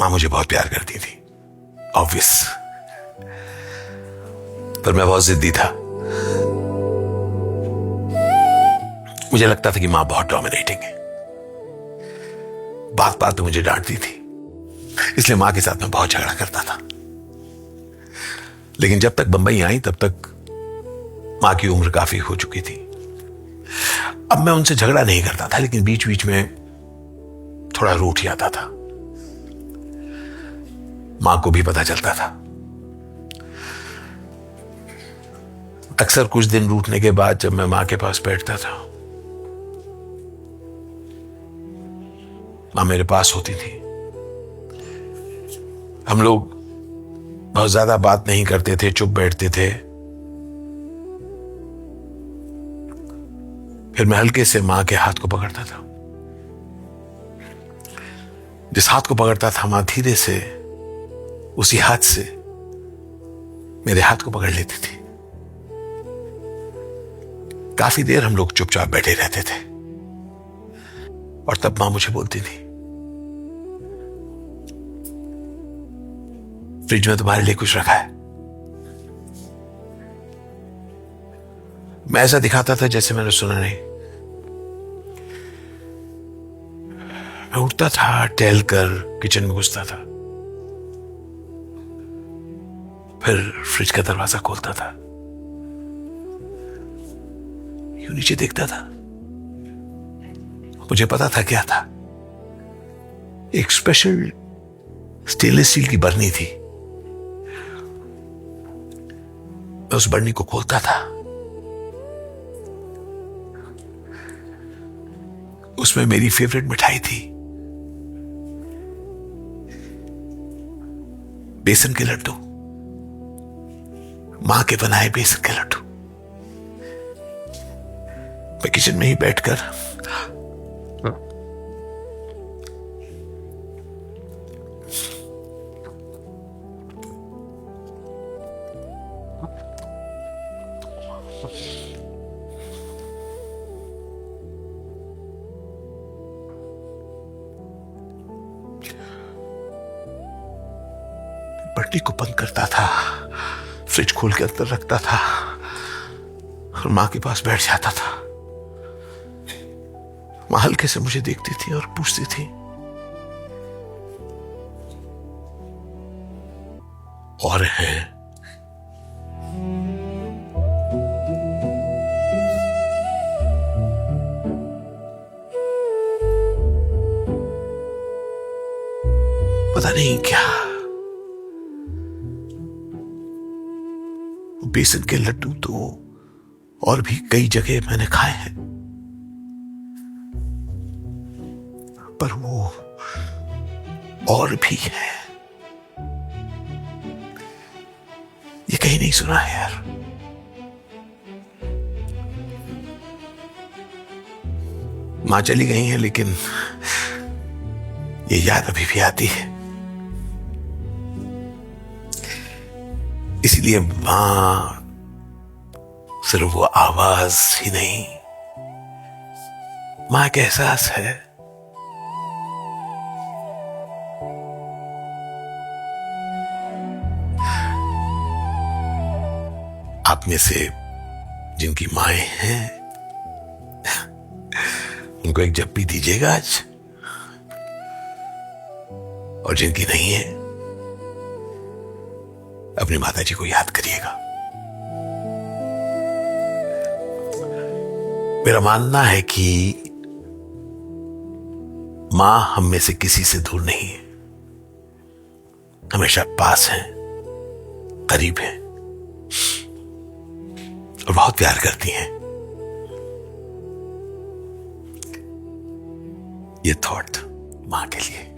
मां मुझे बहुत प्यार करती थी, ऑब्वियस, पर मैं बहुत जिद्दी था। मुझे लगता था कि मां बहुत डोमिनेटिंग है, बात बात तो मुझे डांटती थी, इसलिए मां के साथ मैं बहुत झगड़ा करता था। लेकिन जब तक बंबई आई तब तक मां की उम्र काफी हो चुकी थी। अब मैं उनसे झगड़ा नहीं करता था, लेकिन बीच बीच में थोड़ा रूठ जाता था। मां को भी पता चलता था। अक्सर कुछ दिन रूठने के बाद जब मैं मां के पास बैठता था, मां मेरे पास होती थी। हम लोग बहुत ज्यादा बात नहीं करते थे, चुप बैठते थे। फिर मैं हल्के से मां के हाथ को पकड़ता था। जिस हाथ को पकड़ता था, मां धीरे से उसी हाथ से मेरे हाथ को पकड़ लेती थी। काफी देर हम लोग चुपचाप बैठे रहते थे और तब मां मुझे बोलती थी, फ्रिज में तुम्हारे लिए कुछ रखा है। मैं ऐसा दिखाता था जैसे मैंने सुना नहीं। मैं उठता था, टहलकर किचन में घुसता था, फिर फ्रिज का दरवाजा खोलता था, यूं नीचे देखता था। मुझे पता था क्या था। एक स्पेशल स्टेनलेस स्टील की बरनी थी। मैं उस बरनी को खोलता था, उसमें मेरी फेवरेट मिठाई थी, बेसन के लड्डू, मां के बनाए बेसन के लड्डू। मैं किचन में ही बैठकर बर्नी को बंद करता था, फ्रिज खोल के अंदर रखता था और मां के पास बैठ जाता था। मां हल्के से मुझे देखती थी और पूछती थी, और हैं? पता नहीं क्या बेसन के लड्डू तो और भी कई जगह मैंने खाए हैं, पर वो और भी है, ये कहीं नहीं सुना है यार। मां चली गई है, लेकिन ये याद अभी भी आती है। इसलिए मां सिर्फ वो आवाज ही नहीं, मां का एहसास है। आप में से जिनकी माएं हैं उनको एक जप्पी दीजिएगा आज, और जिनकी नहीं है अपनी माताजी को याद करिएगा। मेरा मानना है कि मां हम में से किसी से दूर नहीं है, हमेशा पास है, करीब है और बहुत प्यार करती हैं। ये थॉट मां के लिए।